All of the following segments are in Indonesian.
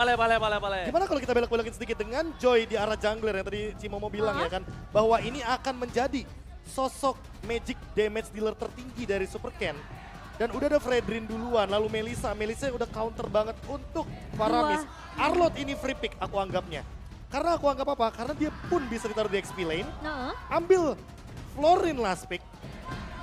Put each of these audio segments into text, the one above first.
Boleh. Gimana kalau kita belok-belokin sedikit dengan Joy di arah jungler yang tadi Cimomo bilang ya kan. Bahwa ini akan menjadi sosok magic damage dealer tertinggi dari Super Ken. Dan udah ada Fredrin duluan, lalu Melissa udah counter banget untuk Faramis. Arlot ini free pick aku anggapnya. Karena aku anggap apa? Karena dia pun bisa ditaruh di XP lane. Ambil Florin last pick.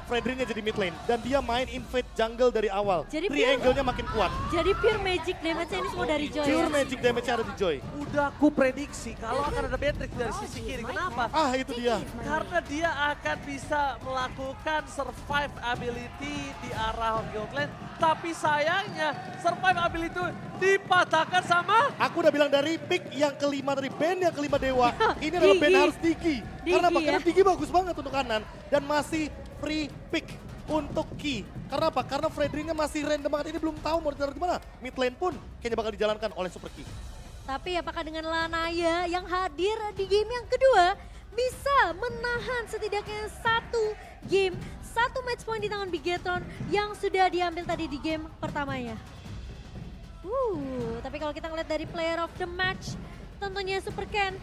Fredrinnya jadi mid lane dan dia main invade jungle dari awal. Jadi Triangle-nya makin kuat. Jadi pure magic damage-nya ini semua dari Joy. Pure magic damage ada di Joy. Udah aku prediksi kalau akan ada Beatrix dari sisi kiri. Kenapa? Ah itu dia. Karena dia akan bisa melakukan survive ability di arah Gold Lane. Tapi sayangnya survive ability itu dipatahkan sama... Aku udah bilang dari pick yang kelima tadi, band yang kelima Dewa. Ini adalah band harus Digi. Karena apa? Karena Digi bagus banget untuk kanan. Dan masih free pick untuk Ki. Karena apa? Karena Fredrinnya masih random banget. Ini belum tahu mau ditaruh di mana. Mid lane pun kayaknya bakal dijalankan oleh Super Ki. Tapi apakah dengan Lanaya yang hadir di game yang kedua bisa menahan setidaknya satu game, satu match point di tangan Bigetron yang sudah diambil tadi di game pertamanya. Tapi kalau kita ngeliat dari player of the match, tentunya Super Ken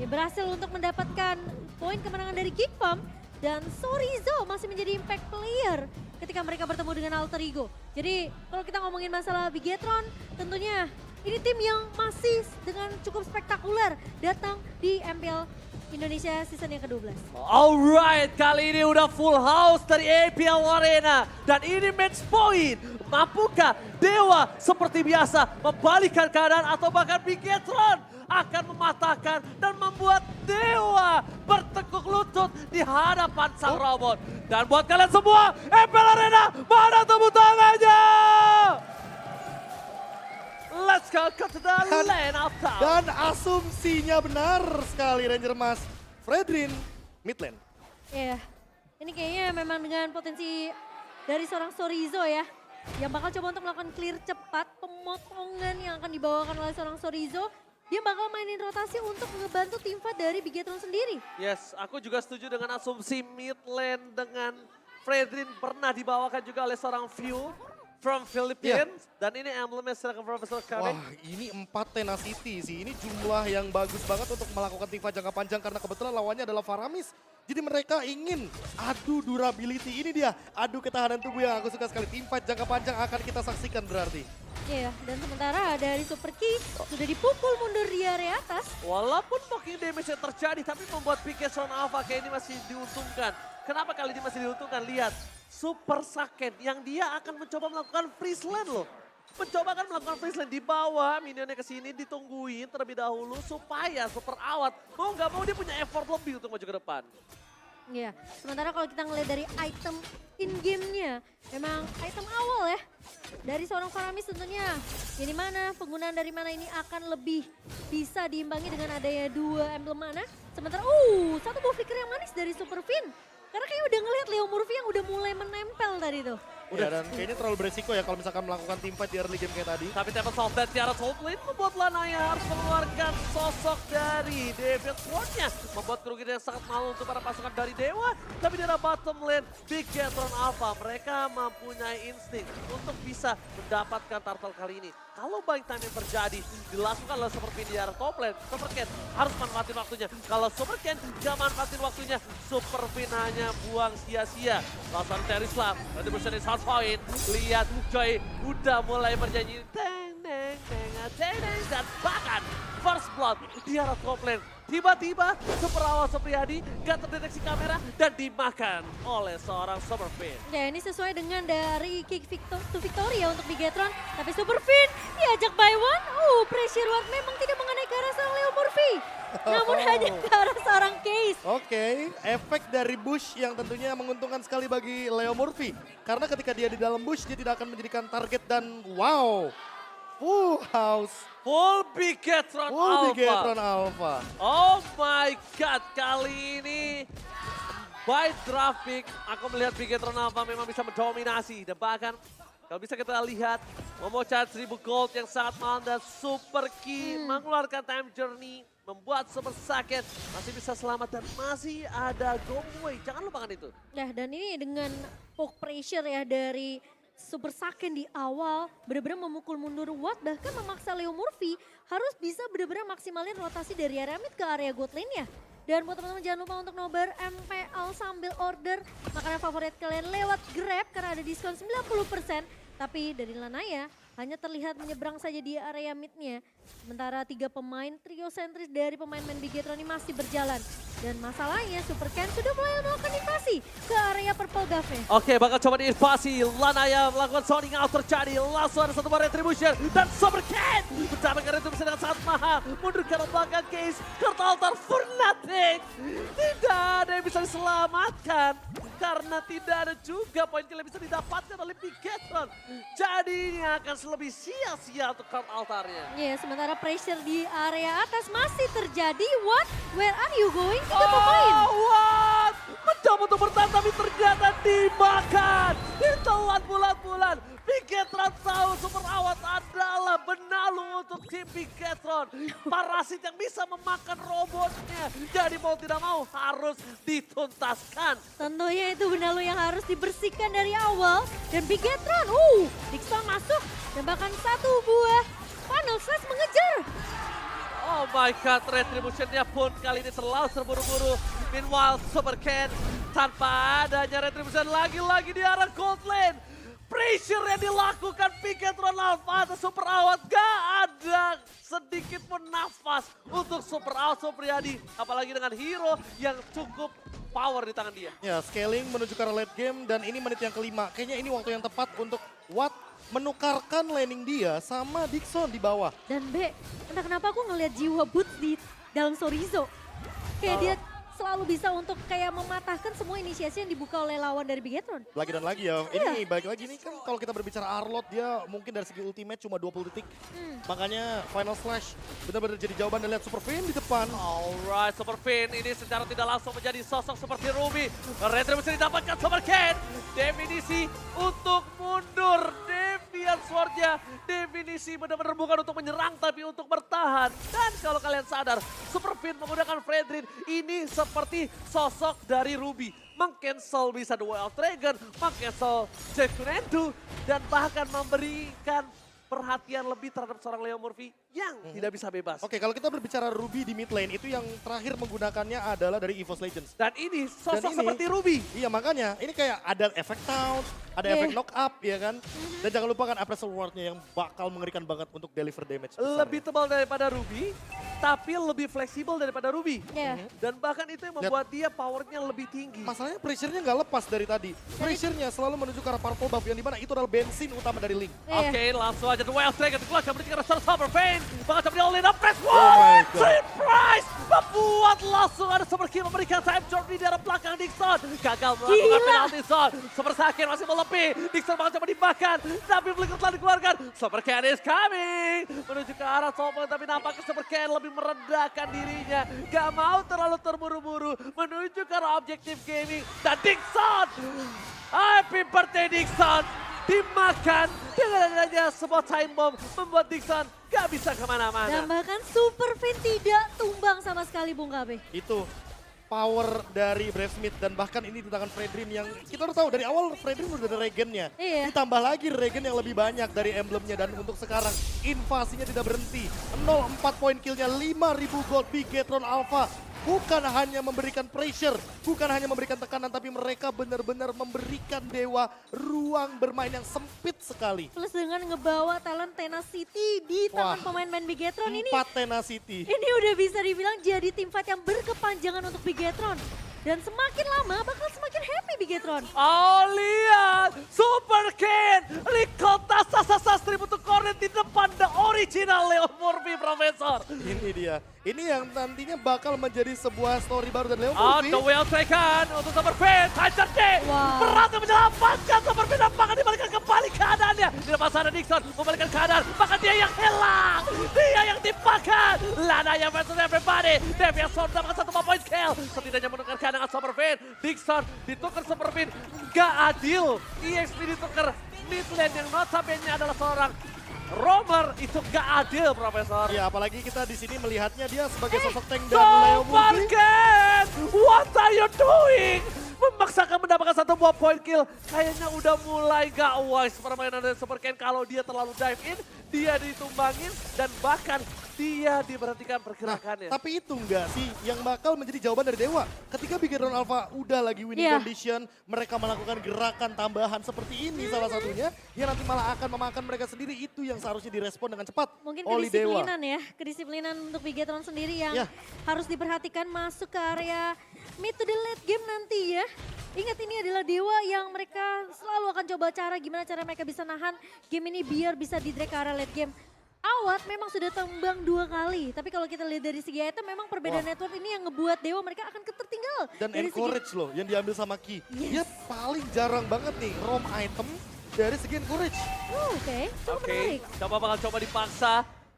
dia berhasil untuk mendapatkan poin kemenangan dari Geek Pump. Dan Sorizo masih menjadi impact player ketika mereka bertemu dengan Alter Ego. Jadi kalau kita ngomongin masalah Bigetron, tentunya ini tim yang masih dengan cukup spektakuler datang di MPL Indonesia season yang ke-12. Alright, kali ini udah full house dari APL Arena. Dan ini match point. Mampukah Dewa seperti biasa membalikkan keadaan atau bahkan Bigetron akan mematahkan dan membuat Dewa bertekuk lutut di hadapan sang robot. Dan buat kalian semua, MPL Arena, mana tepuk tangannya? Let's go to the lane of town. Dan asumsinya benar sekali Ranger Mas. Fredrin, mid lane. Iya, ini kayaknya memang dengan potensi dari seorang Sorizo ya. Yang bakal coba untuk melakukan clear cepat, pemotongan yang akan dibawakan oleh seorang Sorizo. Dia bakal mainin rotasi untuk ngebantu tim fight dari Bigetron sendiri. Yes, aku juga setuju dengan asumsi mid lane dengan Fredrin pernah dibawakan juga oleh seorang View from Philippines. Dan ini emblemnya seragam Profesor Karin. Wah ini 4 tenacity sih. Ini jumlah yang bagus banget untuk melakukan teamfight jangka panjang. Karena kebetulan lawannya adalah Faramis. Jadi mereka ingin adu durability. Ini dia adu ketahanan tubuh yang aku suka sekali. Teamfight jangka panjang akan kita saksikan berarti. Iya, dan sementara dari Super Ki sudah dipukul mundur di area atas. Walaupun mungkin damage yang terjadi, tapi membuat Bigetron Alpha kayak ini masih diuntungkan. Kenapa kali ini masih diuntungkan? Lihat, Super Saken yang dia akan mencoba melakukan freeze lane loh. Mencoba kan melakukan freeze lane di bawah, minionnya ke sini ditungguin terlebih dahulu supaya Super Awat mau nggak mau dia punya effort lebih untuk maju ke depan. Iya, sementara kalau kita ngeliat dari item in-game-nya, memang item awal ya. Dari seorang Faramis tentunya, ini mana, penggunaan dari mana ini akan lebih bisa diimbangi dengan adanya 2 emblem mana. Sementara, satu buff flicker yang manis dari Super Fin. Karena kayaknya udah ngeliat Leo Murphy yang udah mulai menempel tadi tuh. Udah dan kayaknya terlalu beresiko ya kalau misalkan melakukan teamfight di early game kayak tadi. Tapi Tepet Soft dan Tiara Soul Blade membuat Lanaya harus mengeluarkan sosok dari David Sword-nya. Membuat kerugian yang sangat malu untuk para pasukan dari Dewa. Tapi di arah bottom lane, Bigetron Alpha mereka mempunyai insting untuk bisa mendapatkan turtle kali ini. Kalau buying time yang terjadi, dilakukan oleh Super Fin di arah top lane, Super Ken harus manfaatin waktunya. Kalau Super Ken gak manfaatin waktunya, Super Fin hanya buang sia-sia. Lawan Terislam, nanti bersama hard point. Lihat Joy udah mulai bernyanyi. Dan bahkan first blood di arah top lane. Tiba-tiba Super Awal Supriyadi gak terdeteksi kamera dan dimakan oleh seorang Super Fin. Ya ini sesuai dengan dari kick to victory ya untuk Bigetron. Tapi Super Fin diajak by one. Pressure ward memang tidak mengenai ke arah seorang Leo Murphy. Namun hanya ke arah seorang Case. Oke, efek dari Bush yang tentunya menguntungkan sekali bagi Leo Murphy. Karena ketika dia di dalam Bush, dia tidak akan menjadikan target dan wow. Full house. Full Bigetron Alpha. Bigetron Alpha. Oh my god, kali ini by draft pick, aku melihat Bigetron Alpha memang bisa mendominasi. Dan bahkan kalau bisa kita lihat, memocat 1000 gold yang sangat mahal dan Super Ki mengeluarkan time journey. Membuat Super Saken masih bisa selamat dan masih ada Gongwei. Jangan lupakan itu. Ya dan ini dengan poke pressure ya dari Super Saken di awal benar-benar memukul mundur Watt bahkan memaksa Leo Murphy harus bisa benar-benar maksimalin rotasi dari area mid ke area gold lane-nya. Dan buat teman-teman jangan lupa untuk nobar MPL sambil order makanan favorit kalian lewat Grab karena ada diskon 90%. Tapi dari Lanaya hanya terlihat menyeberang saja di area mid-nya. Sementara 3 pemain trio sentris dari pemain main Bigetron ini masih berjalan. Dan masalahnya Super Ken sudah mulai melakukan invasi ke area Purple Gave. Oke, bakal coba diinvasi. Lanaya melakukan sounding out terjadi. Langsung ada satu bar retribution. Dan Super Ken mendapatkan retribution dengan sangat mahal. Mundur ke belakang case. Kurta altar for nothing. Tidak ada yang bisa diselamatkan. Karena tidak ada juga poin kill yang bisa didapatkan oleh Bigetron. Jadi ini akan lebih sia-sia untuk Kurta altarnya. Ya, sementara pressure di area atas masih terjadi. What? Where are you going? 3 pemain. What? Mencoba untuk bertahan tapi ternyata dimakan. Ditelan bulan-bulan. Bigetron tahu Super Awat adalah benalu untuk tim Bigetron. Parasit yang bisa memakan robotnya. Jadi mau tidak mau harus dituntaskan. Tentunya itu benalu yang harus dibersihkan dari awal. Dan Bigetron, Dixon masuk. Dan bahkan satu buah Funnel Slash mengejar. Oh my god, retributionnya pun kali ini terlalu terburu-buru. Meanwhile, Super Ken tanpa adanya retribution lagi-lagi di arah gold lane. Pressure yang dilakukan Bigetron Alpha atas Super Awat gak ada sedikit pun nafas untuk Super Awat Supriyadi. Apalagi dengan hero yang cukup power di tangan dia. Ya, scaling menuju ke arah late game dan ini menit yang kelima. Kayaknya ini waktu yang tepat untuk Watt menukarkan laning dia sama Dixon di bawah. Dan entah kenapa aku ngelihat jiwa Boots di dalam Sorizo. Kayak dia selalu bisa untuk kayak mematahkan semua inisiasi yang dibuka oleh lawan dari Bigetron. Lagi dan lagi ya, ini balik lagi nih kan kalau kita berbicara Arlott dia mungkin dari segi ultimate cuma 20 detik. Makanya Final Slash benar-benar jadi jawaban dan lihat Super Finn di depan. Alright, Super Finn ini secara tidak langsung menjadi sosok seperti Ruby. Retribution didapatkan Super Ken. Definisi untuk mundur. Deviant Sword-nya. Definisi benar-benar bukan untuk menyerang tapi untuk bertahan. Dan kalau kalian sadar, Super Finn menggunakan Fredrin ini seperti sosok dari Ruby. Meng-cancel bisa The Wild Dragon, meng-cancel Jack Kunendu, dan bahkan memberikan perhatian lebih terhadap seorang Leo Murphy yang tidak bisa bebas. Oke, kalau kita berbicara Ruby di mid lane itu yang terakhir menggunakannya adalah dari EVOS Legends. Dan ini sosok Dan ini- seperti Ruby. Iya makanya, ini kayak ada efek taunt, ada efek knock up ya kan. Dan jangan lupa kan Appraisal Ward-nya yang bakal mengerikan banget untuk deliver damage besar. Lebih tebal daripada Ruby, tapi lebih fleksibel daripada Ruby. Ya. Dan bahkan itu yang membuat dia powernya lebih tinggi. Masalahnya pressure-nya nggak lepas dari tadi. Pressure-nya selalu menuju ke arah purple buff yang dimana itu adalah bensin utama dari Link. Iya. Oke, langsung aja The Wild Dragon dikeluarkan berikan rasa Summer Pain. Bakal coba di-all-in up press my one. God. Surprise! Membuat langsung ada Super King memberikan time journey di arah belakang Dixon. Gagal melakukan Gila. penalty zone. Super Sakin masih melebih. Dixon bakal coba dimakan. Tapi Blink telah dikeluarkan. Super Ken is coming. Menuju ke arah top lane, tapi nampaknya Super Ken lebih meredakan dirinya. Gak mau terlalu terburu-buru. Menuju ke arah objektif gaming. Dan Dixon! Happy birthday Dixon! Dimakan dengan adanya sebuah time bomb membuat Dixon gak bisa Dan kemana-mana. bahkan Super Finn tidak tumbang sama sekali Bung KB. Itu power dari Brave Smith dan bahkan ini di tangan Fredrin yang kita udah tahu dari awal Fredrin udah ada regennya. Iya. Ditambah lagi regen yang lebih banyak dari emblemnya dan untuk sekarang invasinya tidak berhenti. 0-4 poin killnya 5.000 gold Bigetron Alpha. Bukan hanya memberikan pressure, bukan hanya memberikan tekanan, tapi mereka benar-benar memberikan Dewa ruang bermain yang sempit sekali. Plus dengan ngebawa talent Tenacity di tangan Wah. pemain main Bigetron ini. 4 Tenacity. Ini udah bisa dibilang jadi tim fight yang berkepanjangan untuk Bigetron. Dan semakin lama bakal semakin happy Bigetron. Oh lihat, Super Ken, Likota Sasastri untuk Kornet di depan the original Leo Murphy Profesor. Ini dia. Ini yang nantinya bakal menjadi sebuah story baru dan Leo On Murphy. the wheel taken untuk Super Finn, Tiger D. Wow. Berhasil menyelamatkan Super Finn dan bahkan dibalikan kembali keadaannya. Di depan sana Dixon membalikan keadaan, bahkan dia yang hilang. Dia yang dipakan. Lanaya versus everybody. Deviant Sword mendapatkan 1 point kill. Setidaknya menukar keadaan Super Finn. Dixon ditukar Super Finn. Gak adil. EXP ditukar mid lane yang notabene adalah seorang roamer. Itu gak adil, Profesor. Ya, apalagi kita di sini melihatnya dia sebagai sosok tank dan Leo Super Murphy. Ken, what are you doing? memaksakan mendapatkan satu buah point kill. Kayaknya udah mulai gak wise permainan dari Superken. Kalau dia terlalu dive in, dia ditumbangin dan bahkan dia diberhentikan pergerakannya. Tapi itu enggak sih yang bakal menjadi jawaban dari Dewa. Ketika Bigetron Alpha udah lagi winning Iya. condition, mereka melakukan gerakan tambahan seperti ini salah satunya, yang nanti malah akan memakan mereka sendiri. Itu yang seharusnya direspon dengan cepat Mungkin oleh Dewa. kedisiplinan ya, kedisiplinan untuk Bigetron sendiri yang Ya. harus diperhatikan masuk ke area mid to the late game nanti ya. Ingat ini adalah Dewa yang mereka selalu akan coba cara gimana cara mereka bisa nahan game ini biar bisa di drag ke area late game. Awat memang sudah tembang 2 kali, tapi kalau kita lihat dari segi item memang perbedaan Wah. network ini yang ngebuat Dewa mereka akan tertinggal. Dan dari encourage loh yang diambil sama Ki. Yes. Dia paling jarang banget nih roam item dari segi encourage. Oke, cukup Oke, menarik. coba bakal coba dipaksa.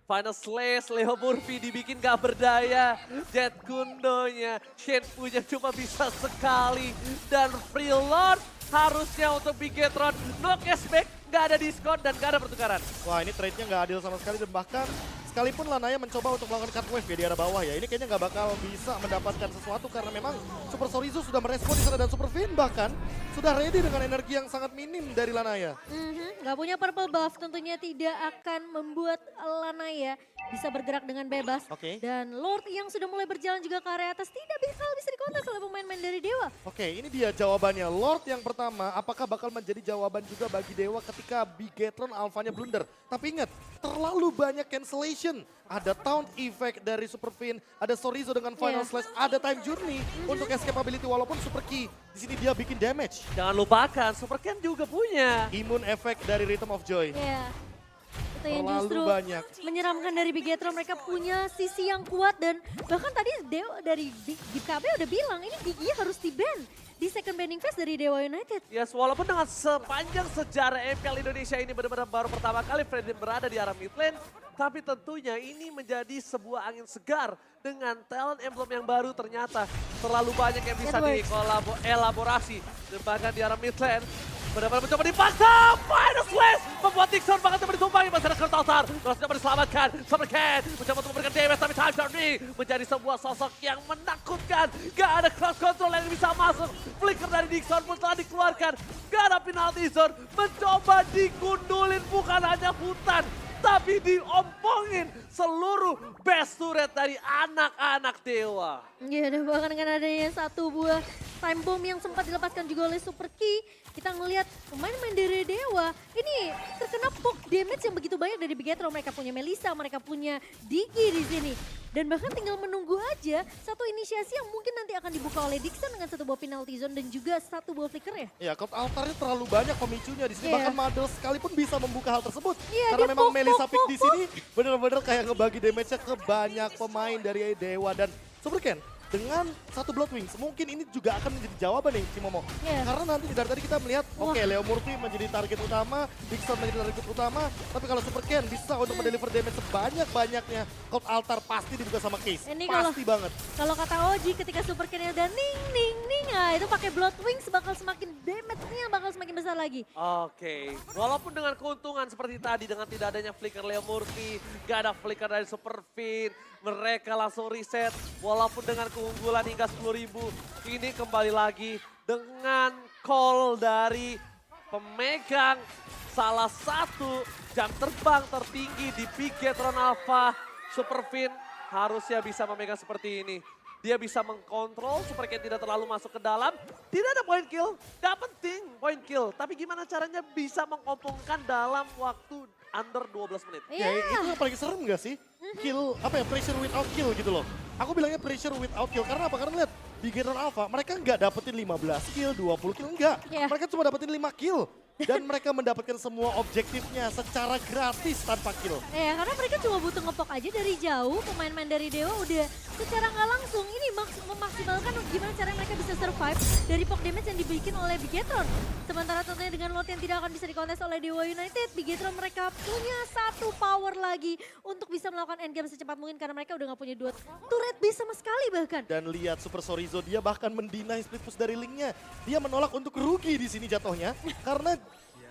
Final Slash, Leo Murphy dibikin gak berdaya. Jet Gundonya, Shenfu-nya cuma bisa sekali. Dan Free Lord harusnya untuk Bigetron. No cashback, gak ada diskon dan gak ada pertukaran. Wah ini trade-nya nggak adil sama sekali dan bahkan sekalipun Lanaya mencoba untuk melakukan cut wave ya di arah bawah ya. Ini kayaknya nggak bakal bisa mendapatkan sesuatu karena memang Super Sorizo sudah merespon di sana dan Super Fin bahkan sudah ready dengan energi yang sangat minim dari Lanaya. Nggak punya purple buff tentunya tidak akan membuat Lanaya bisa bergerak dengan bebas. Oke. Dan Lord yang sudah mulai berjalan juga ke area atas tidak bisa dikontak oleh pemain-pemain dari Dewa. Oke, ini dia jawabannya. Lord yang pertama, apakah bakal menjadi jawaban juga bagi Dewa ketika Bigetron Alpha-nya blunder? Tapi ingat, terlalu banyak cancellation. Ada Taunt Effect dari Super Fin, ada Sorizo dengan Final Iya. Slash, ada Time Journey untuk escapability walaupun Super Key. Di sini dia bikin damage. Jangan lupakan, Superken juga punya. Immune Effect dari Rhythm of Joy. Ya. Itu yang Terlalu justru banyak. menyeramkan dari Bigetron. Mereka punya sisi yang kuat dan bahkan tadi Dewa dari GKB udah bilang ini Gigi harus di-ban di second banning phase dari Dewa United. Yes, walaupun dengan sepanjang sejarah MPL Indonesia ini benar-benar baru pertama kali Fredin berada di arah mid lane, tapi tentunya ini menjadi sebuah angin segar dengan talent emblem yang baru ternyata terlalu banyak yang bisa That dielaborasi dan bahkan di arah mid lane benar-benar mencoba dipaksa, Final Slash membuat Dixon bahkan coba ditumpangi masih ada Kurt Altar, terus coba diselamatkan, Superken mencoba untuk memberikan damage tapi Time Journey menjadi sebuah sosok yang menakutkan, gak ada cross control yang bisa masuk, flicker dari Dixon pun telah dikeluarkan, gak ada penalty zone, mencoba digundulin bukan hanya hutan, tapi diompongin seluruh best turret dari anak-anak Dewa. Ya, dan bahkan dengan adanya satu buah time bomb yang sempat dilepaskan juga oleh Super Key, kita ngelihat pemain-pemain dari Dewa ini terkena poke damage yang begitu banyak dari Bigetron. Mereka punya Melissa, mereka punya Digi di sini. Dan bahkan tinggal menunggu aja satu inisiasi yang mungkin nanti akan dibuka oleh Dixon dengan satu buah penalty zone dan juga satu buah flicker ya. Ya, Kurt Altarnya terlalu banyak pemicunya di sini. Iya. Bahkan Madel sekalipun bisa membuka hal tersebut. Iya, Karena dia memang poke, Melissa poke, Pick di poke, sini benar-benar kayak ngebagi damage-nya ke banyak pemain dari Dewa. Dan Superken dengan satu Blood Wings, mungkin ini juga akan menjadi jawaban nih Cimomo. Iya. Karena nanti dari tadi kita melihat, Wah. oke Leo Murphy menjadi target utama, Dixon menjadi target utama. Tapi kalau Superken bisa untuk mendeliver damage sebanyak-banyaknya, Kurt Altar pasti dibuka sama Case. Ini Pasti banget. Kalau kata Oji ketika Super Ken udah ning ning ning, itu pakai Blood Wings bakal semakin damage-nya bakal semakin besar lagi. Oke, walaupun dengan keuntungan seperti tadi dengan tidak adanya flicker Leo Murphy, gak ada flicker dari Super Fin, mereka langsung reset walaupun dengan keunggulan hingga 10.000. Ini kembali lagi dengan call dari pemegang salah satu jam terbang tertinggi di Bigetron Alpha. Super Fin harusnya bisa memegang seperti ini. Dia bisa mengkontrol Superken tidak terlalu masuk ke dalam. Tidak ada point kill, gak penting point kill. Tapi gimana caranya bisa mengompongkan dalam waktu under 12 menit. Ya itu yang paling serem gak sih? Kill, apa ya, pressure without kill gitu loh. Aku bilangnya pressure without kill, karena apa? Karena lihat, di Bigetron Alpha mereka nggak dapetin 15 kill, 20 kill, enggak. Iya. Mereka cuma dapetin 5 kill. Dan mereka mendapatkan semua objektifnya secara gratis tanpa kill. Ya, karena mereka cuma butuh ngepok aja dari jauh, pemain-pemain dari Dewa udah secara nggak langsung ini memaksimalkan gimana cara mereka bisa survive dari poke damage yang dibikin oleh Bigetron. Sementara tentunya dengan lot yang tidak akan bisa dikontes oleh Dewa United, Bigetron mereka punya satu power lagi untuk bisa melakukan endgame secepat mungkin karena mereka udah nggak punya dua turret base sama sekali bahkan. Dan lihat Super Sorizo, dia bahkan mendinai split push dari Link-nya. Dia menolak untuk rugi di sini jatuhnya. Karena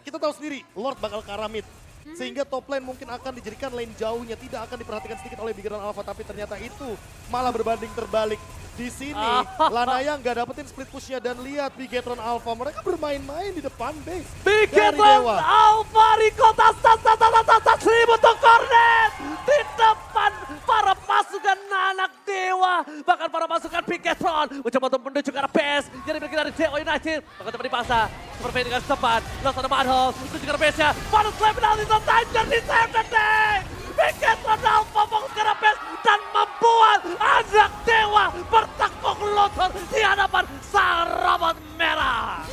kita tahu sendiri, Lord bakal ke arah mid. Sehingga top lane mungkin akan dijadikan lane jauhnya, tidak akan diperhatikan sedikit oleh Bigetron Alpha, tapi ternyata itu malah berbanding terbalik. Di sini Lanaya nggak dapetin split pushnya dan lihat Bigetron Alpha mereka bermain-main di depan base dari Bigetron Dewa. Alpha Rico tas 1000 untuk Cornet di depan para pasukan anak Dewa, bahkan para pasukan Bigetron mencoba untuk menuju ke arah base jadi berkira dari Dewa United, bahkan coba dipasang Superfade dengan cepat, langsung ada Madhouse menuju ke arah base-nya, Madhouse slam penalty on Tiger di save the day. Bigetron Alpha fokus ke arah base dan membuat anak Dewa bertekuk lutut di hadapan sang robot merah.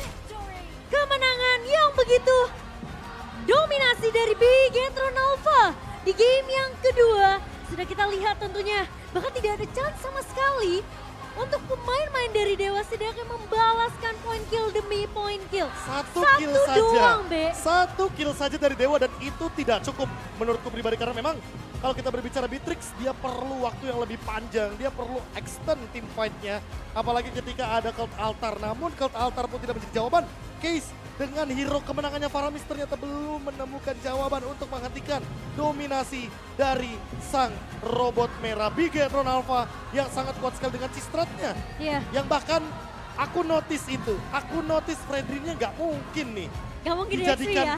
Kemenangan yang begitu dominasi dari Bigetron Alpha di game yang kedua. Sudah kita lihat tentunya bahkan tidak ada chance sama sekali untuk pemain-pemain dari Dewa Setidaknya membalaskan point kill demi point kill. Satu Satu kill saja. doang, Be. Satu kill saja dari Dewa dan itu tidak cukup menurutku pribadi karena memang kalau kita berbicara Beatrix dia perlu waktu yang lebih panjang, dia perlu extend team fight-nya apalagi ketika ada Cult Altar. Namun Cult Altar pun tidak menjadi jawaban. Case dengan hero kemenangannya Faramis ternyata belum menemukan jawaban untuk menghentikan dominasi dari sang robot merah Bigetron Alpha yang sangat kuat sekali dengan C-Stratnya. Iya, Yang bahkan aku notice itu, aku notice Fredrinnya nggak mungkin nih gak mungkin di dijadikan ya.